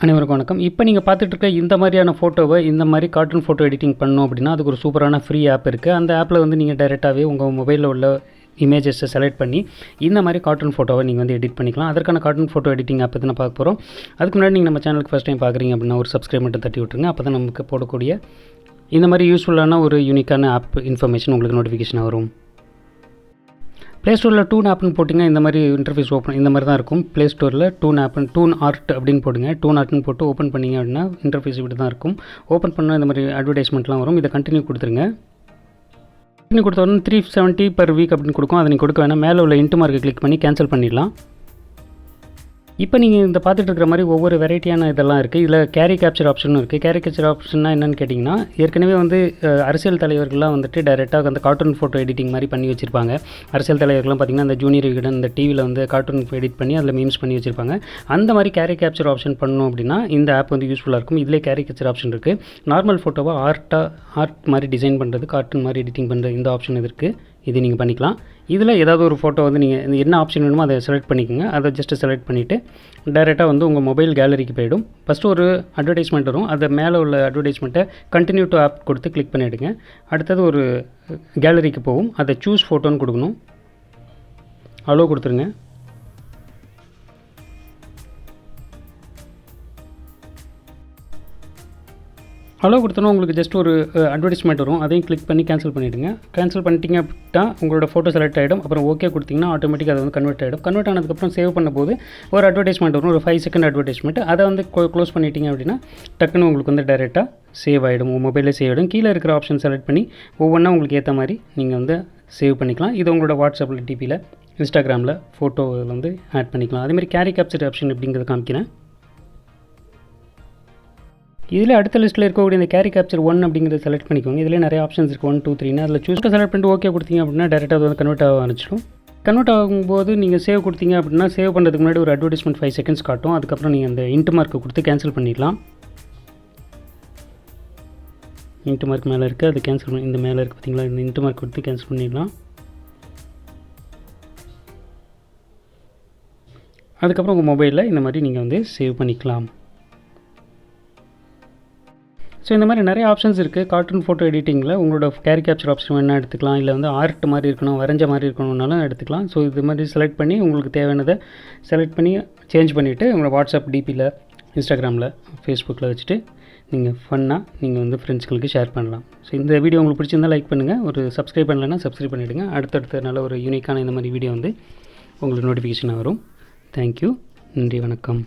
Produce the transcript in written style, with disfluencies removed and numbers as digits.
அனைவருக்கும் வணக்கம். இப்போ நீங்கள் பார்த்துட்டு இருக்க இந்த மாதிரியான ஃபோட்டோவை இந்த மாதிரி கார்ட்டூன் ஃபோட்டோ எடிட்டிங் பண்ணணும் அப்படின்னா அதுக்கு ஒரு சூப்பரான ஃப்ரீ ஆப் இருக்குது. அந்த ஆப்பில் வந்து நீங்கள் டைரெக்டாகவே உங்கள் மொபைலில் உள்ள இமேஜஸை செலக்ட் பண்ணி இந்த மாதிரி கார்ட்டூன் ஃபோட்டோவை நீங்கள் வந்து எடிட் பண்ணிக்கலாம். அதற்கான கார்ட்டூன் ஃபோட்டோ எடிட்டிங் ஆப் தான் பார்க்க போகிறோம். அதுக்கு முன்னாடி நீங்கள் நம்ம சேனலுக்கு ஃபஸ்ட் டைம் பார்க்குறீங்க அப்படின்னா ஒரு சப்ஸ்கிரைப் மட்டும் தட்டி விட்டுருங்க. அப்போ தான் நமக்கு போடக்கூடிய இந்த மாதிரி யூஸ்ஃபுல்லான ஒரு யூனிக்கான ஆப் இன்ஃபர்மேஷன் உங்களுக்கு நோட்டிஃபிகேஷன் வரும். ப்ளே ஸ்டோரில் டூன் ஆப்னு போட்டிங்கன்னா இந்த மாதிரி இன்டர்ஃபேஸ் ஓப்பன் இந்த மாதிரி தான் இருக்கும். ப்ளே ஸ்டோரில் டூன் ஆர்ட் அப்படின்னு போடுங்க. டூன் ஆர்ட்னு போட்டு ஓப்பன் பண்ணிங்க அப்படின்னா இன்டர்ஃபேஸ் இப்படி தான் இருக்கும். ஓப்பன் பண்ணால் இந்த மாதிரி அட்வர்டைஸ்மெண்ட்லாம் வரும். இதை கண்டினியூ கொடுத்துருங்க. கண்டினியூ கொடுத்த உடனே 370 per week அப்படின்னு கொடுக்கும். அதை நீங்கள் கொடுக்க வேணாம். மேலே உள்ள இன்ட்டு மார்க்கை கிளிக் பண்ணி கேன்சல் பண்ணிடலாம். இப்போ நீங்கள் இந்த பார்த்துட்டு இருக்கிற மாதிரி ஒவ்வொரு வெரைட்டியான இதெல்லாம் இருக்குது. இதில் கேரிகேப்சர் ஆப்ஷனும் இருக்குது. கேரிகேப்சர் ஆப்ஷன்னா என்னென்னு கேட்டிங்கன்னா, ஏற்கனவே வந்து அரசியல் தலைவர்கள்லாம் வந்துட்டு டைரெக்டாக அந்த கார்ட்டூன் ஃபோட்டோ எடிட்டிங் மாதிரி பண்ணி வச்சுருப்பாங்க. அரசியல் தலைவர்கள்லாம் பார்த்திங்கன்னா அந்த ஜூனியர் விகடன் இந்த டிவியில் வந்து கார்ட்டூன் எடிட் பண்ணி அதில் மீம்ஸ் பண்ணி வச்சுருப்பாங்க. அந்த மாதிரி கேரிகேப்சர் ஆப்ஷன் பண்ணணும் அப்படின்னா இந்த ஆப் வந்து யூஸ்ஃபுல்லாக இருக்கும். இதிலே கேரிகேப்சர் ஆப்ஷன் இருக்குது. நார்மல் ஃபோட்டோவை ஆர்ட் மாதிரி டிசைன் பண்ணுறது, கார்ட்டூன் மாதிரி எடிட்டிங் பண்ணுறது, இந்த ஆப்ஷன் இருக்குது. இது நீங்கள் பண்ணிக்கலாம். இதில் ஏதாவது ஒரு ஃபோட்டோ வந்து நீங்கள் என்ன ஆப்ஷன் வேணுமோ அதை செலக்ட் பண்ணிக்கோங்க. அதை ஜஸ்ட்டு செலக்ட் பண்ணிவிட்டு டைரெக்டாக வந்து உங்கள் மொபைல் கேலரிக்கு போய்டும். ஃபஸ்ட்டு ஒரு அட்வர்டைஸ்மெண்ட் வரும். அதை மேலே உள்ள அட்வர்டைஸ்மெண்ட்டை கண்டினியூ டு ஆப் கொடுத்து கிளிக் பண்ணிவிடுங்க. அடுத்தது ஒரு கேலரிக்கு போகும். அதை சூஸ் ஃபோட்டோன்னு கொடுக்கணும். அலோ கொடுத்துருங்க. அலோ கொடுத்தோன்னா உங்களுக்கு ஜஸ்ட் ஒரு அட்வர்டைஸ்மெண்ட் வரும். அதையும் கிளிக் பண்ணி கேன்சல் பண்ணிவிடுங்க. கேன்சல் பண்ணிட்டீங்க அப்படின்னா உங்களோட ஃபோட்டோ செலக்ட் ஆகிடும். அப்புறம் ஓகே கொடுத்திங்கன்னா ஆட்டோமேட்டிக்காக அது வந்து கன்வெர்ட் ஆகிடும். கன்வெர்ட் ஆனதுக்கப்புறம் சேவ் பண்ணும்போது ஒரு அட்வர்டைஸ்மெண்ட் வரும். ஒரு 5 செகண்ட் அட்வர்டைஸ்மெண்ட். அதை வந்து க்ளோஸ் பண்ணிட்டீங்க அப்படின்னா டக்குன்னு உங்களுக்கு வந்து டைரெக்டாக சேவ் ஆகிடும். உங்கள் மொபைலே சேவ் ஆகிடும். கீழே இருக்கிற ஆப்ஷன் செலக்ட் பண்ணி ஒவ்வொன்றா உங்களுக்கு ஏற்ற மாதிரி நீங்கள் வந்து சேவ் பண்ணிக்கலாம். இது உங்களோட வாட்ஸ்அப்பில், டிபியில், இன்ஸ்டாகிராமில் ஃபோட்டோ வந்து ஆட் பண்ணிக்கலாம். அதேமாதிரி கேரிகேப்சர் ஆப்ஷன் எப்படிங்கிறத காமிக்கிறேன். இதில் அடுத்த லிஸ்ட்டில் இருக்கக்கூடிய இந்த கேரிகேப்சர் 1 அப்படிங்கிறத செலக்ட் பண்ணிக்கோங்க. இதில் நிறைய ஆப்ஷன்ஸ் இருக்குது. 1 2 3 அதில் சூஸ்க்கு செலக்ட் பண்ணிட்டு ஓகே கொடுத்தீங்க அப்படின்னா டேரெக்டாக அது வந்து கன்வெர்ட் ஆக ஆரம்பிச்சிடும். கன்வெர்ட் ஆகும்போது நீங்கள் சேவ் கொடுத்தீங்க அப்படின்னா சேவ் பண்ணுறதுக்கு முன்னாடி ஒரு அட்வர்டைஸ்மெண்ட் 5 செகண்ட்ஸ் காட்டும். அதுக்கப்புறம் நீங்கள் அந்த இன்ட்டு மார்க்கை கொடுத்து கேன்சல் பண்ணிடலாம். இன்ட்டு மார்க் மேலே இருக்குது, அது கேன்சல் பண்ணி இந்த மேலே இருக்குது பார்த்தீங்களா, இந்த இன்ட்டு மார்க் கொடுத்து கேன்சல் பண்ணிடலாம். அதுக்கப்புறம் உங்கள் மொபைலில் இந்த மாதிரி நீங்கள் வந்து சேவ் பண்ணிக்கலாம். ஸோ இந்த மாதிரி நிறைய ஆப்ஷன்ஸ் இருக்குது. கார்ட்டூன் ஃபோட்டோ எடிட்டிங்கில் உங்களோட கேரிகேப்சர் ஆப்ஷன் வேணால் எடுத்துக்கலாம். இல்லை வந்து ஆர்ட் மாதிரி இருக்கணும், வரைஞ்ச மாதிரி இருக்கணும்னாலும் எடுத்துக்கலாம். ஸோ இது மாதிரி செலக்ட் பண்ணி உங்களுக்கு தேவையானதை செலக்ட் பண்ணி சேஞ்ச் பண்ணிவிட்டு உங்களோட வாட்ஸ்அப், டிபியில், இன்ஸ்டாகிராமில், ஃபேஸ்புக்கில் வச்சுட்டு நீங்கள் ஃபன்னாக நீங்கள் வந்து ஃப்ரெண்ட்ஸ்களுக்கு ஷேர் பண்ணலாம். ஸோ இந்த வீடியோ உங்களுக்கு பிடிச்சிருந்தால் லைக் பண்ணுங்கள். ஒரு சப்ஸ்கிரைப் பண்ணலைன்னா சப்ஸ்கிரைப் பண்ணிவிடுங்க. அடுத்தடுத்த நல்ல ஒரு யூனிக்கான இந்த மாதிரி வீடியோ வந்து உங்களுக்கு நோட்டிஃபிகேஷனாக வரும். தேங்க்யூ. நன்றி, வணக்கம்.